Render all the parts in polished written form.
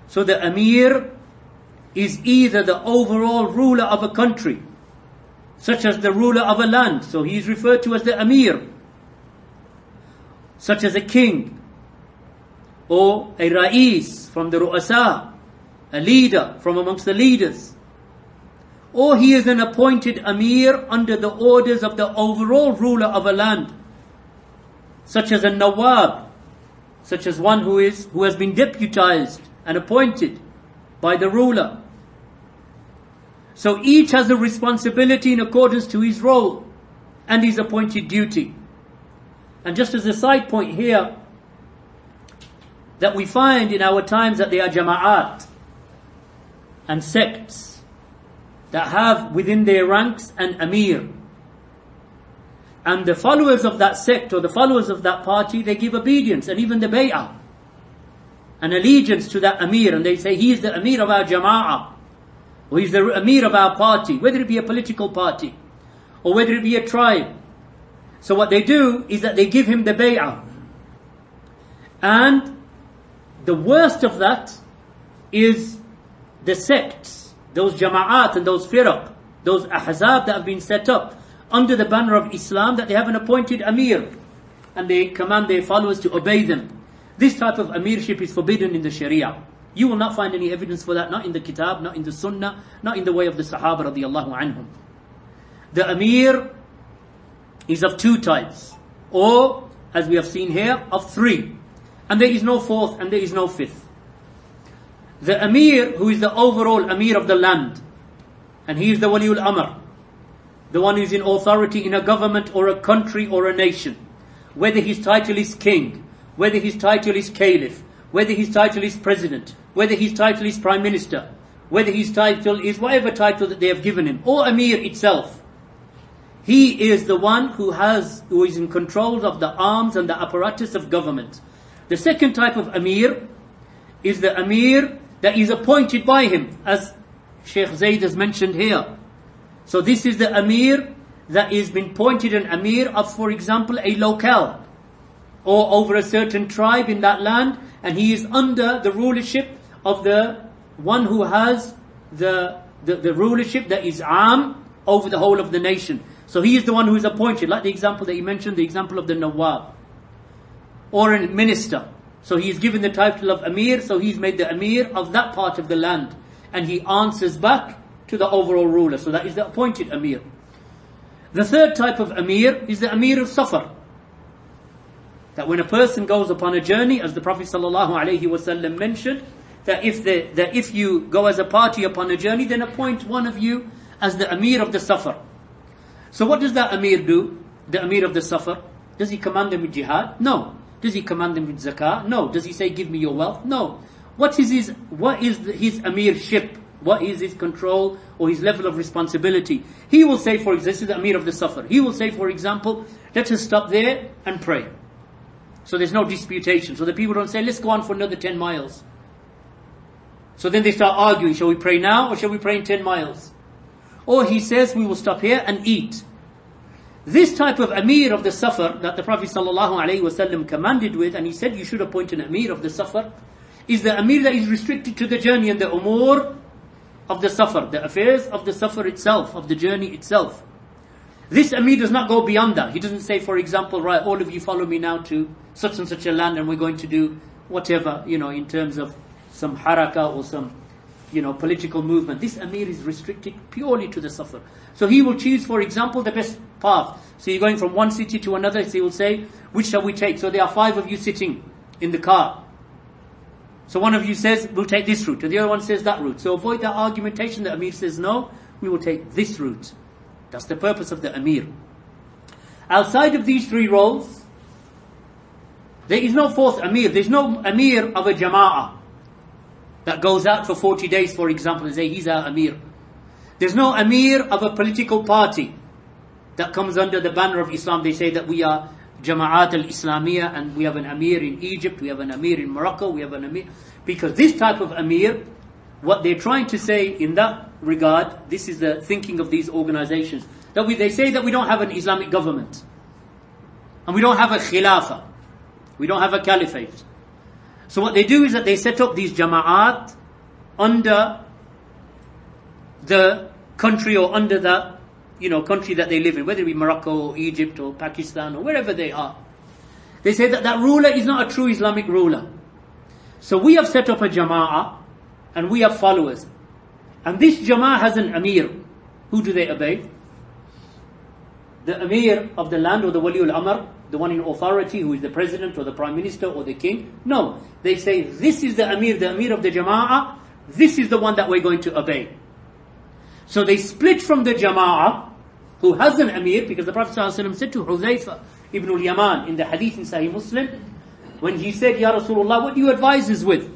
So the Amir is either the overall ruler of a country, such as the ruler of a land, so he is referred to as the Amir, such as a king, or a Ra'is from the Ru'asa, a leader from amongst the leaders. Or he is an appointed Amir under the orders of the overall ruler of a land, such as a Nawab, such as one who has been deputized and appointed by the ruler. So each has a responsibility in accordance to his role and his appointed duty. And just as a side point here, that we find in our times that there are jama'at and sects that have within their ranks an Amir. And the followers of that sect or the followers of that party, they give obedience and even the bay'ah and allegiance to that Amir, and they say he is the Amir of our jama'ah, or he's the Amir of our party, whether it be a political party or whether it be a tribe. So what they do is that they give him the bay'ah. And the worst of that is the sects, those jama'at and those firaq, those ahzab that have been set up under the banner of Islam, that they have an appointed Amir and they command their followers to obey them. This type of Amirship is forbidden in the Sharia. You will not find any evidence for that, not in the Kitab, not in the Sunnah, not in the way of the Sahaba radiyallahu anhum. The Amir is of two types, or, as we have seen here, of three. And there is no fourth and there is no fifth. The Amir, who is the overall Amir of the land, and he is the Waliul Amr, the one who is in authority in a government or a country or a nation, whether his title is king, whether his title is caliph, whether his title is president, whether his title is prime minister, whether his title is whatever title that they have given him, or Amir itself. He is the one who is in control of the arms and the apparatus of government. The second type of Amir is the Amir that is appointed by him, as Sheikh Zayd has mentioned here. So this is the Amir that is been appointed an Amir of, for example, a locale, or over a certain tribe in that land, and he is under the rulership of the one who has the rulership that is am over the whole of the nation. So he is the one who is appointed, like the example that he mentioned, the example of the Nawab, or a minister. So he is given the title of Amir, so he's made the Amir of that part of the land, and he answers back to the overall ruler. So that is the appointed Amir. The third type of Amir is the Amir of Safar. That when a person goes upon a journey, as the Prophet ﷺ mentioned, that if you go as a party upon a journey, then appoint one of you as the Amir of the Safar. So what does that Amir do? The Amir of the Safar? Does he command them with jihad? No. Does he command them with zakah? No. Does he say, give me your wealth? No. What is his Amirship? What is his control or his level of responsibility? He will say, for example, this is the Amir of the Safar. He will say, for example, let us stop there and pray. So there's no disputation. So the people don't say, let's go on for another 10 miles. So then they start arguing, shall we pray now or shall we pray in 10 miles? Or he says, we will stop here and eat. This type of Amir of the Safar that the Prophet ﷺ commanded with, and he said you should appoint an Amir of the Safar, is the Amir that is restricted to the journey and the umur of the Safar, the affairs of the Safar itself, of the journey itself. This Amir does not go beyond that. He doesn't say, for example, right, all of you follow me now to such and such a land and we're going to do whatever, in terms of some haraka or some, political movement. This Amir is restricted purely to the Safar. So he will choose, for example, the best path. So you're going from one city to another, so he will say, which shall we take? So there are 5 of you sitting in the car. So one of you says, we'll take this route, and the other one says that route. So avoid that argumentation. The Amir says, no, we will take this route. That's the purpose of the Amir. Outside of these 3 roles, there is no fourth Amir. There's no Amir of a Jama'ah that goes out for 40 days, for example, and say, he's our Amir. There's no Amir of a political party that comes under the banner of Islam. They say that we are Jama'at al-Islamiyah, and we have an Amir in Egypt, we have an Amir in Morocco, we have an Amir. Because this type of Amir, what they're trying to say in that regard, this is the thinking of these organizations, that they say that we don't have an Islamic government, and we don't have a Khilafah, we don't have a caliphate. So what they do is that they set up these jama'at under the country or under the country that they live in, whether it be Morocco or Egypt or Pakistan or wherever they are. They say that that ruler is not a true Islamic ruler. So we have set up a jama'ah and we have followers. And this jama'ah has an amir. Who do they obey? The amir of the land, or the wali al-amr, the one in authority, who is the president or the prime minister or the king. No, they say this is the amir of the jama'ah. This is the one that we're going to obey. So they split from the jama'ah, who has an amir, because the Prophet ﷺ said to Hudhayfa ibn al-Yaman in the hadith in Sahih Muslim, when he said, Ya Rasulullah, what do you advise us with?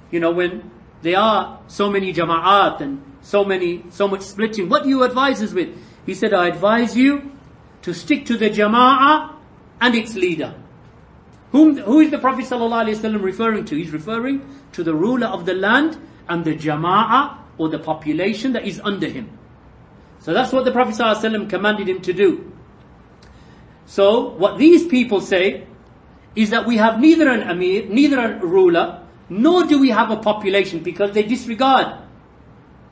When there are so many jama'at and so much splitting, what do you advise us with? He said, I advise you to stick to the jama'ah and its leader. Who is the Prophet ﷺ referring to? He's referring to the ruler of the land and the jama'ah, or the population that is under him. So that's what the Prophet ﷺ commanded him to do. So what these people say is that we have neither an amir, neither a ruler, nor do we have a population, because they disregard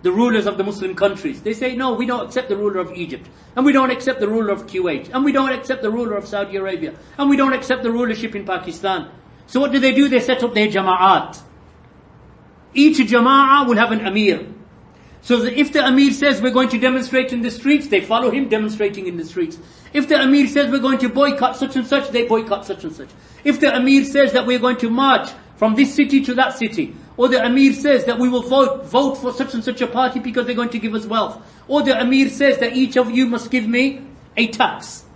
the rulers of the Muslim countries. They say, no, we don't accept the ruler of Egypt, and we don't accept the ruler of Kuwait, and we don't accept the ruler of Saudi Arabia, and we don't accept the rulership in Pakistan. So what do? They set up their jama'at. Each jama'ah will have an amir. So that if the amir says we're going to demonstrate in the streets, they follow him demonstrating in the streets. If the amir says we're going to boycott such and such, they boycott such and such. If the amir says that we're going to march from this city to that city, or the amir says that we will vote for such and such a party because they're going to give us wealth, or the amir says that each of you must give me a tax,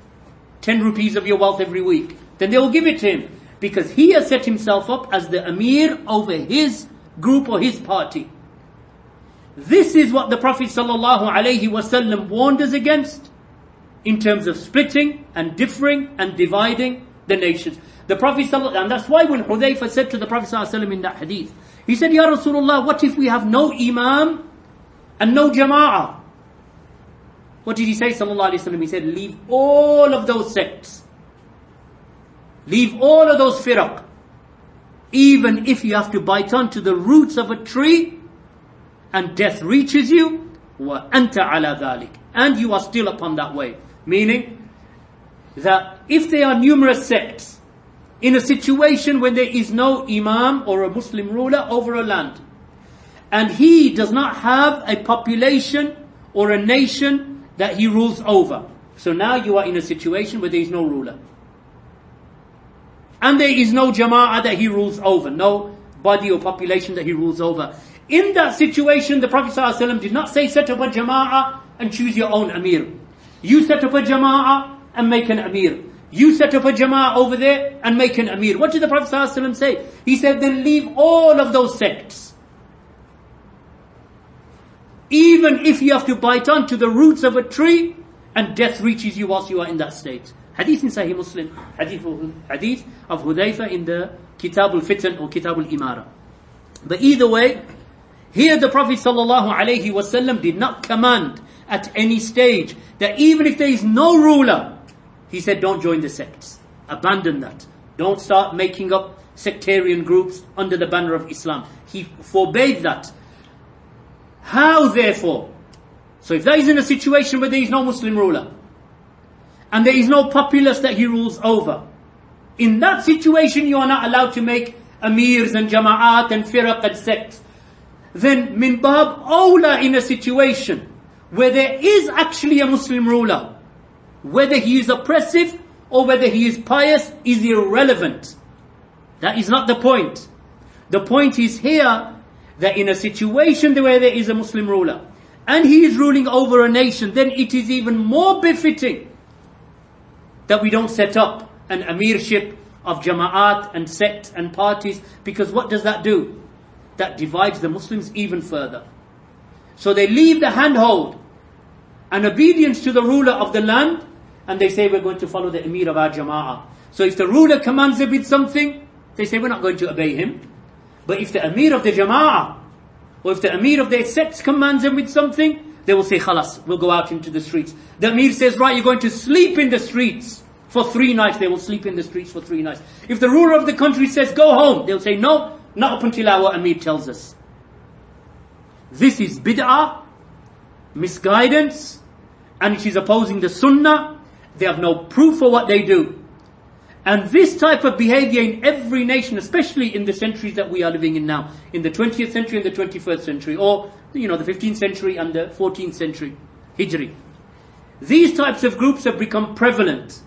10 rupees of your wealth every week, then they will give it to him, because he has set himself up as the amir over his group or his party. This is what the Prophet ﷺ warned us against in terms of splitting and differing and dividing the nations. The Prophet ﷺ, and that's why when Hudhayfa said to the Prophet ﷺ in that hadith, he said, Ya Rasulullah, what if we have no imam and no jama'ah? What did he say, sallallahu alayhi wa sallam? He said, leave all of those sects. Leave all of those firaq. Even if you have to bite onto the roots of a tree, and death reaches you, وَأَنْتَ عَلَى ذَلِكَ, and you are still upon that way. Meaning that if there are numerous sects in a situation when there is no imam or a Muslim ruler over a land, and he does not have a population or a nation that he rules over, so now you are in a situation where there is no ruler, and there is no jama'ah that he rules over, no body or population that he rules over. In that situation, the Prophet ﷺ did not say set up a jama'ah and choose your own amir. You set up a jama'ah and make an amir. You set up a jama'ah over there and make an amir. What did the Prophet ﷺ say? He said, then leave all of those sects. Even if you have to bite onto the roots of a tree and death reaches you whilst you are in that state. Hadith in Sahih Muslim, hadith of Hudhayfa in the Kitab al-Fitan or Kitab al-Imara. But either way, here the Prophet ﷺ did not command at any stage that even if there is no ruler, he said don't join the sects. Abandon that. Don't start making up sectarian groups under the banner of Islam. He forbade that. How therefore? So if that is in a situation where there is no Muslim ruler, and there is no populace that he rules over, in that situation you are not allowed to make amirs and jama'at and firaq and sects. Then min bab awla, in a situation where there is actually a Muslim ruler, whether he is oppressive or whether he is pious is irrelevant. That is not the point. The point is here that in a situation where there is a Muslim ruler and he is ruling over a nation, then it is even more befitting that we don't set up an amirship of jama'at and sects and parties, because what does that do? That divides the Muslims even further. So they leave the handhold and obedience to the ruler of the land, and they say we're going to follow the emir of our jama'ah. So if the ruler commands them with something, they say we're not going to obey him. But if the emir of the jama'ah, or if the emir of their sects commands them with something, they will say khalas, we'll go out into the streets. The emir says, right, you're going to sleep in the streets For 3 nights, they will sleep in the streets for 3 nights. If the ruler of the country says, go home, they'll say, no, not up until our Amir tells us. This is bid'ah, misguidance, and it is opposing the sunnah. They have no proof for what they do. And this type of behavior in every nation, especially in the centuries that we are living in now, in the 20th century and the 21st century, or the 15th century and the 14th century, Hijri. These types of groups have become prevalent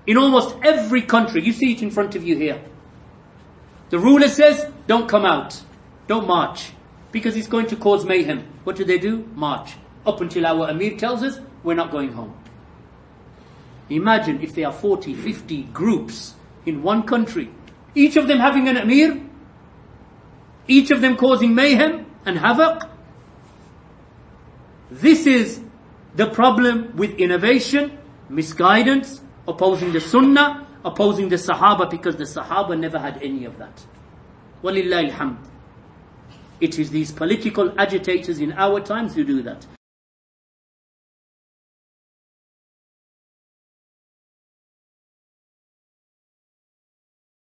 in almost every country. You see it in front of you here. The ruler says, don't come out, don't march, because it's going to cause mayhem. What do? March. Up until our Amir tells us, we're not going home. Imagine if there are 40, 50 groups in one country, each of them having an Amir, each of them causing mayhem and havoc. This is the problem with innovation, misguidance, opposing the Sunnah, opposing the Sahaba, because the Sahaba never had any of that. Walillahi alhamd. It is these political agitators in our times who do that.